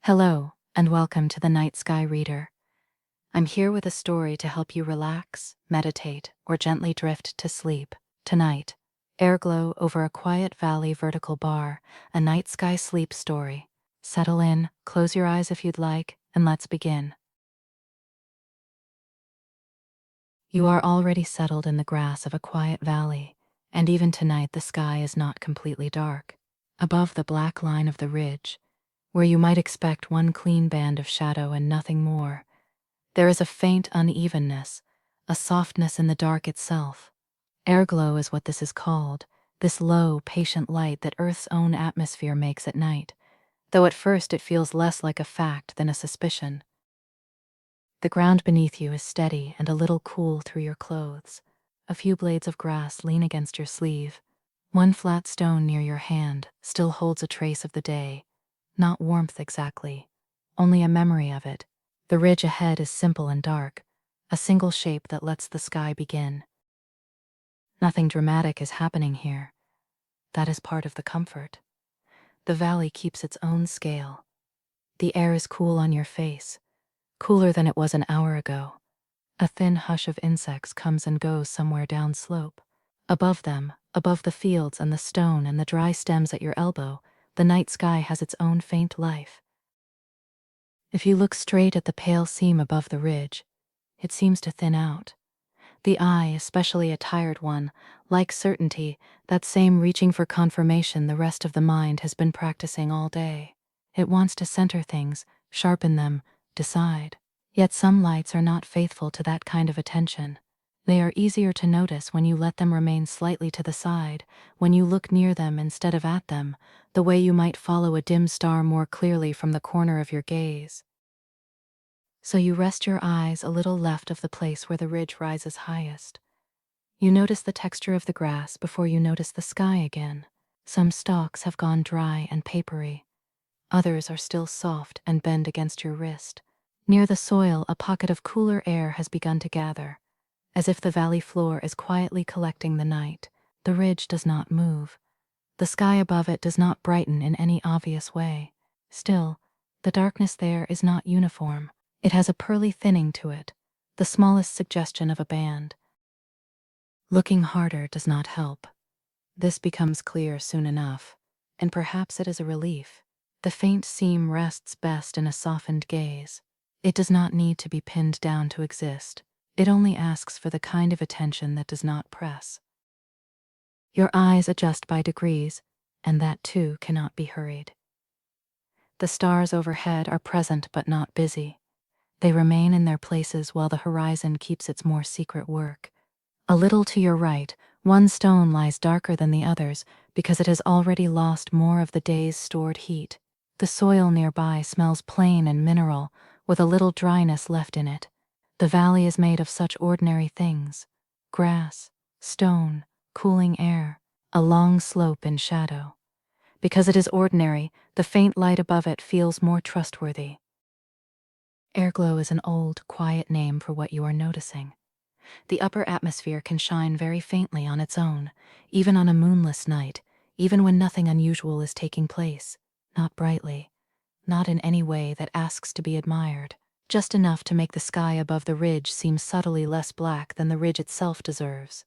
Hello, and welcome to the Night Sky Reader. I'm here with a story to help you relax, meditate, or gently drift to sleep. Tonight, Airglow over a quiet valley vertical bar, a night sky sleep story. Settle in, close your eyes if you'd like, and let's begin. You are already settled in the grass of a quiet valley, and even tonight the sky is not completely dark. Above the black line of the ridge, where you might expect one clean band of shadow and nothing more, there is a faint unevenness, a softness in the dark itself. Airglow is what this is called, this low, patient light that Earth's own atmosphere makes at night, though at first it feels less like a fact than a suspicion. The ground beneath you is steady and a little cool through your clothes. A few blades of grass lean against your sleeve. One flat stone near your hand still holds a trace of the day, not warmth exactly, only a memory of it. The ridge ahead is simple and dark, a single shape that lets the sky begin. Nothing dramatic is happening here. That is part of the comfort. The valley keeps its own scale. The air is cool on your face, cooler than it was an hour ago. A thin hush of insects comes and goes somewhere downslope. Above them, above the fields and the stone and the dry stems at your elbow, the night sky has its own faint life. If you look straight at the pale seam above the ridge, it seems to thin out. The eye, especially a tired one, likes certainty, that same reaching for confirmation the rest of the mind has been practicing all day. It wants to center things, sharpen them, decide. Yet some lights are not faithful to that kind of attention. They are easier to notice when you let them remain slightly to the side, when you look near them instead of at them, the way you might follow a dim star more clearly from the corner of your gaze. So you rest your eyes a little left of the place where the ridge rises highest. You notice the texture of the grass before you notice the sky again. Some stalks have gone dry and papery. Others are still soft and bend against your wrist. Near the soil, a pocket of cooler air has begun to gather, as if the valley floor is quietly collecting the night. The ridge does not move. The sky above it does not brighten in any obvious way. Still, the darkness there is not uniform. It has a pearly thinning to it, the smallest suggestion of a band. Looking harder does not help. This becomes clear soon enough, and perhaps it is a relief. The faint seam rests best in a softened gaze. It does not need to be pinned down to exist. It only asks for the kind of attention that does not press. Your eyes adjust by degrees, and that too cannot be hurried. The stars overhead are present but not busy. They remain in their places while the horizon keeps its more secret work. A little to your right, one stone lies darker than the others because it has already lost more of the day's stored heat. The soil nearby smells plain and mineral, with a little dryness left in it. The valley is made of such ordinary things: grass, stone, cooling air, a long slope in shadow. Because it is ordinary, the faint light above it feels more trustworthy. Airglow is an old, quiet name for what you are noticing. The upper atmosphere can shine very faintly on its own, even on a moonless night, even when nothing unusual is taking place. Not brightly, not in any way that asks to be admired, just enough to make the sky above the ridge seem subtly less black than the ridge itself deserves.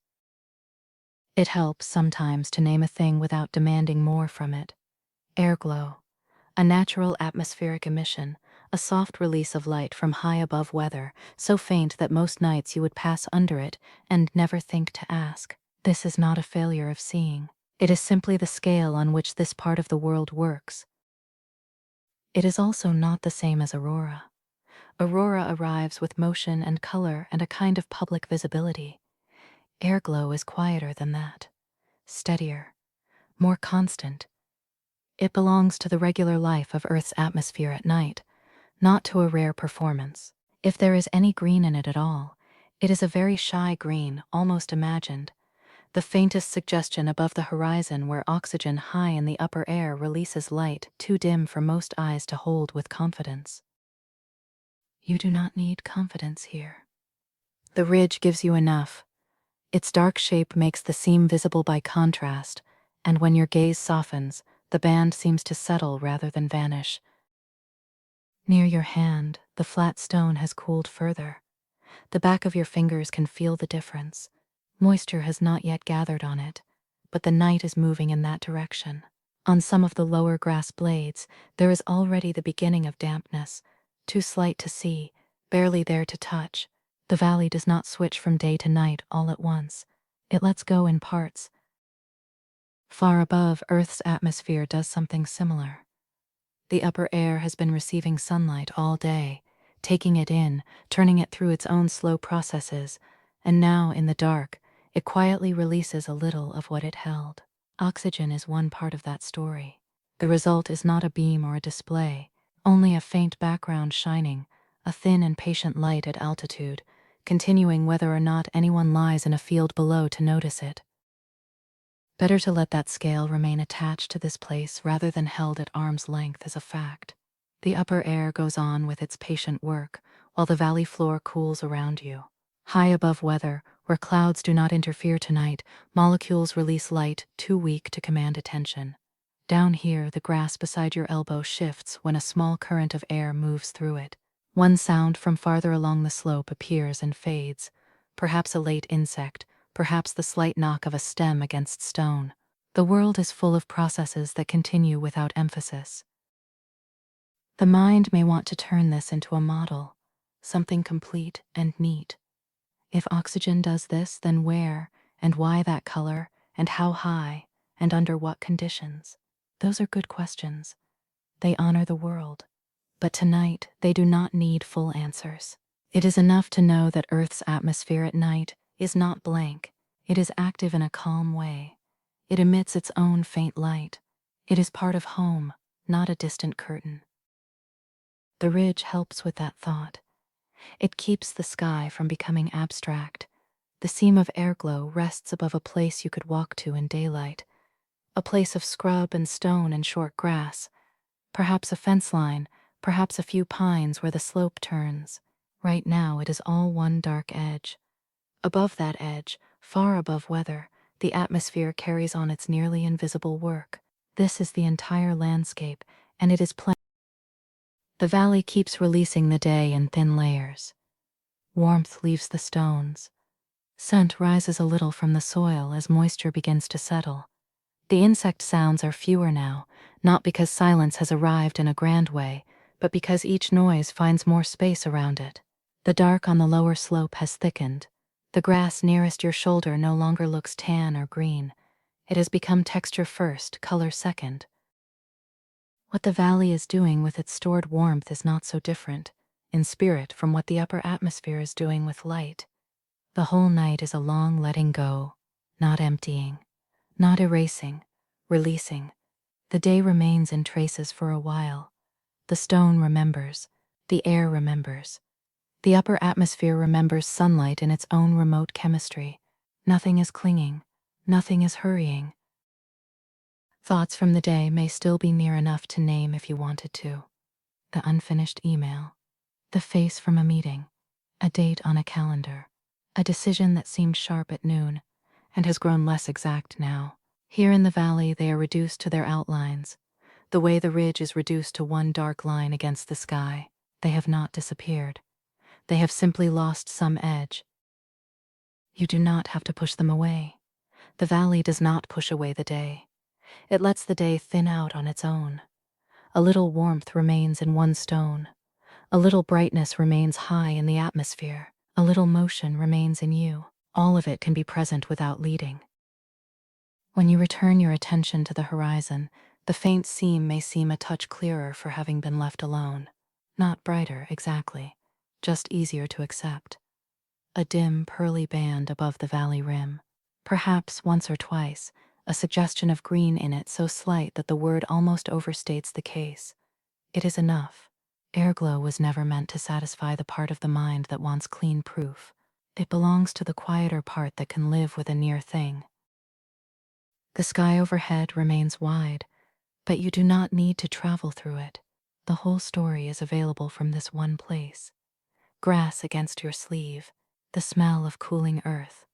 It helps sometimes to name a thing without demanding more from it. Airglow, a natural atmospheric emission, a soft release of light from high above weather, so faint that most nights you would pass under it and never think to ask. This is not a failure of seeing. It is simply the scale on which this part of the world works. It is also not the same as aurora. Aurora arrives with motion and color and a kind of public visibility. Airglow is quieter than that, steadier, more constant. It belongs to the regular life of Earth's atmosphere at night, not to a rare performance. If there is any green in it at all, it is a very shy green, almost imagined, the faintest suggestion above the horizon where oxygen high in the upper air releases light too dim for most eyes to hold with confidence. You do not need confidence here. The ridge gives you enough. Its dark shape makes the seam visible by contrast, and when your gaze softens, the band seems to settle rather than vanish. Near your hand, the flat stone has cooled further. The back of your fingers can feel the difference. Moisture has not yet gathered on it, but the night is moving in that direction. On some of the lower grass blades, there is already the beginning of dampness, too slight to see, barely there to touch. The valley does not switch from day to night all at once. It lets go in parts. Far above, Earth's atmosphere does something similar. The upper air has been receiving sunlight all day, taking it in, turning it through its own slow processes, and now, in the dark, it quietly releases a little of what it held. Oxygen is one part of that story. The result is not a beam or a display, only a faint background shining, a thin and patient light at altitude, continuing whether or not anyone lies in a field below to notice it. Better to let that scale remain attached to this place rather than held at arm's length as a fact. The upper air goes on with its patient work, while the valley floor cools around you. High above weather, where clouds do not interfere tonight, molecules release light too weak to command attention. Down here, the grass beside your elbow shifts when a small current of air moves through it. One sound from farther along the slope appears and fades, perhaps a late insect, perhaps the slight knock of a stem against stone. The world is full of processes that continue without emphasis. The mind may want to turn this into a model, something complete and neat. If oxygen does this, then where, and why that color, and how high, and under what conditions? Those are good questions. They honor the world. But tonight, they do not need full answers. It is enough to know that Earth's atmosphere at night is not blank. It is active in a calm way. It emits its own faint light. It is part of home, not a distant curtain. The ridge helps with that thought. It keeps the sky from becoming abstract. The seam of Airglow rests above a place you could walk to in daylight, a place of scrub and stone and short grass, perhaps a fence line, perhaps a few pines where the slope turns. Right now it is all one dark edge. Above that edge, far above weather, the atmosphere carries on its nearly invisible work. This is the entire landscape, and it is plain. The valley keeps releasing the day in thin layers. Warmth leaves the stones. Scent rises a little from the soil as moisture begins to settle. The insect sounds are fewer now, not because silence has arrived in a grand way, but because each noise finds more space around it. The dark on the lower slope has thickened. The grass nearest your shoulder no longer looks tan or green. It has become texture first, color second. What the valley is doing with its stored warmth is not so different, in spirit, from what the upper atmosphere is doing with light. The whole night is a long letting go, not emptying, not erasing, releasing. The day remains in traces for a while. The stone remembers, the air remembers. The upper atmosphere remembers sunlight in its own remote chemistry. Nothing is clinging, nothing is hurrying. Thoughts from the day may still be near enough to name if you wanted to. The unfinished email, the face from a meeting, a date on a calendar, a decision that seemed sharp at noon and has grown less exact now. Here in the valley, they are reduced to their outlines, the way the ridge is reduced to one dark line against the sky. They have not disappeared. They have simply lost some edge. You do not have to push them away. The valley does not push away the day. It lets the day thin out on its own. A little warmth remains in one stone. A little brightness remains high in the atmosphere. A little motion remains in you. All of it can be present without leading. When you return your attention to the horizon, the faint seam may seem a touch clearer for having been left alone. Not brighter, exactly, just easier to accept. A dim, pearly band above the valley rim. Perhaps once or twice, a suggestion of green in it so slight that the word almost overstates the case. It is enough. Airglow was never meant to satisfy the part of the mind that wants clean proof. It belongs to the quieter part that can live with a near thing. The sky overhead remains wide, but you do not need to travel through it. The whole story is available from this one place. Grass against your sleeve, the smell of cooling earth.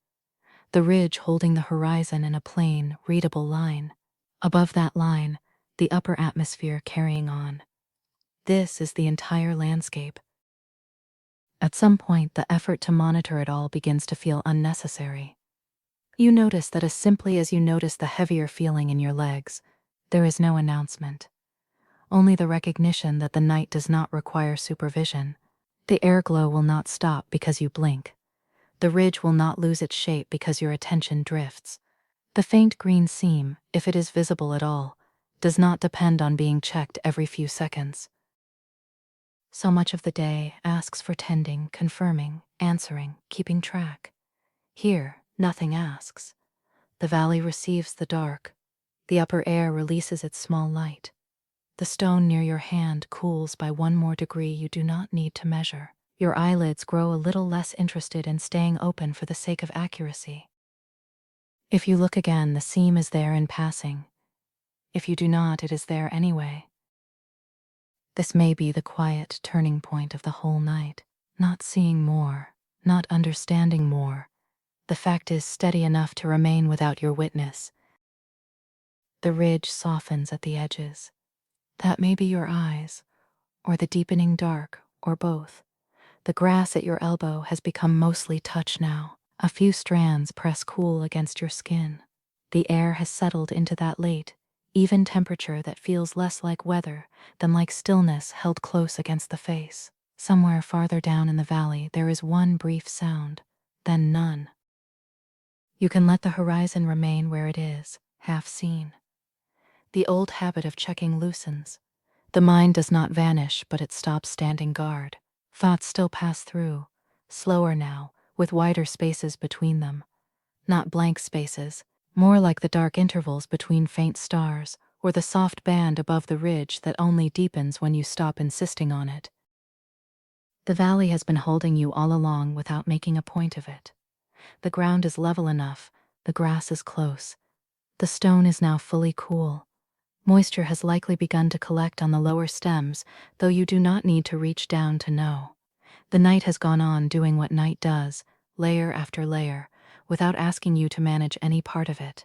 The ridge holding the horizon in a plain, readable line. Above that line, the upper atmosphere carrying on. This is the entire landscape. At some point, the effort to monitor it all begins to feel unnecessary. You notice that as simply as you notice the heavier feeling in your legs, there is no announcement. Only the recognition that the night does not require supervision. The airglow will not stop because you blink. The ridge will not lose its shape because your attention drifts. The faint green seam, if it is visible at all, does not depend on being checked every few seconds. So much of the day asks for tending, confirming, answering, keeping track. Here, nothing asks. The valley receives the dark. The upper air releases its small light. The stone near your hand cools by 1 more degree you do not need to measure. Your eyelids grow a little less interested in staying open for the sake of accuracy. If you look again, the seam is there in passing. If you do not, it is there anyway. This may be the quiet turning point of the whole night. Not seeing more, not understanding more. The fact is steady enough to remain without your witness. The ridge softens at the edges. That may be your eyes, or the deepening dark, or both. The grass at your elbow has become mostly touch now. A few strands press cool against your skin. The air has settled into that late, even temperature that feels less like weather than like stillness held close against the face. Somewhere farther down in the valley there is one brief sound, then none. You can let the horizon remain where it is, half seen. The old habit of checking loosens. The mind does not vanish, but it stops standing guard. Thoughts still pass through, slower now, with wider spaces between them. Not blank spaces, more like the dark intervals between faint stars, or the soft band above the ridge that only deepens when you stop insisting on it. The valley has been holding you all along without making a point of it. The ground is level enough, the grass is close. The stone is now fully cool. Moisture has likely begun to collect on the lower stems, though you do not need to reach down to know. The night has gone on doing what night does, layer after layer, without asking you to manage any part of it.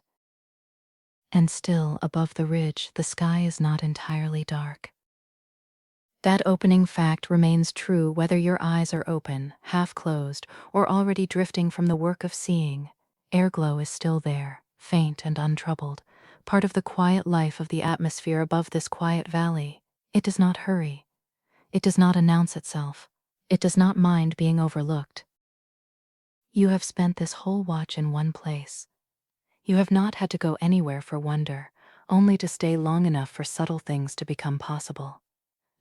And still, above the ridge, the sky is not entirely dark. That opening fact remains true whether your eyes are open, half closed, or already drifting from the work of seeing. Airglow is still there, faint and untroubled, part of the quiet life of the atmosphere above this quiet valley. It does not hurry. It does not announce itself. It does not mind being overlooked. You have spent this whole watch in one place. You have not had to go anywhere for wonder, only to stay long enough for subtle things to become possible.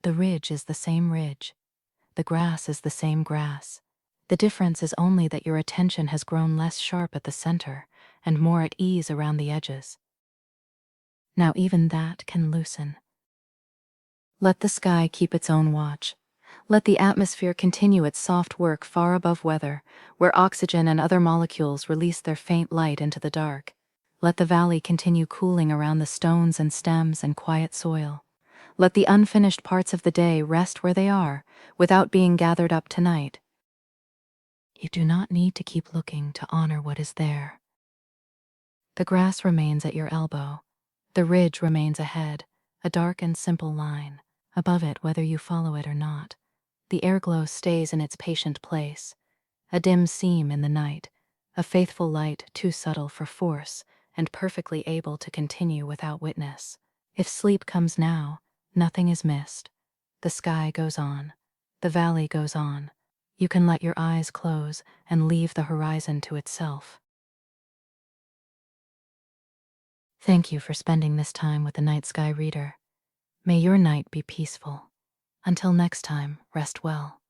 The ridge is the same ridge. The grass is the same grass. The difference is only that your attention has grown less sharp at the center and more at ease around the edges. Now even that can loosen. Let the sky keep its own watch. Let the atmosphere continue its soft work far above weather, where oxygen and other molecules release their faint light into the dark. Let the valley continue cooling around the stones and stems and quiet soil. Let the unfinished parts of the day rest where they are, without being gathered up tonight. You do not need to keep looking to honor what is there. The grass remains at your elbow. The ridge remains ahead, a dark and simple line, above it whether you follow it or not. The airglow stays in its patient place, a dim seam in the night, a faithful light too subtle for force and perfectly able to continue without witness. If sleep comes now, nothing is missed. The sky goes on. The valley goes on. You can let your eyes close and leave the horizon to itself. Thank you for spending this time with the Night Sky Reader. May your night be peaceful. Until next time, rest well.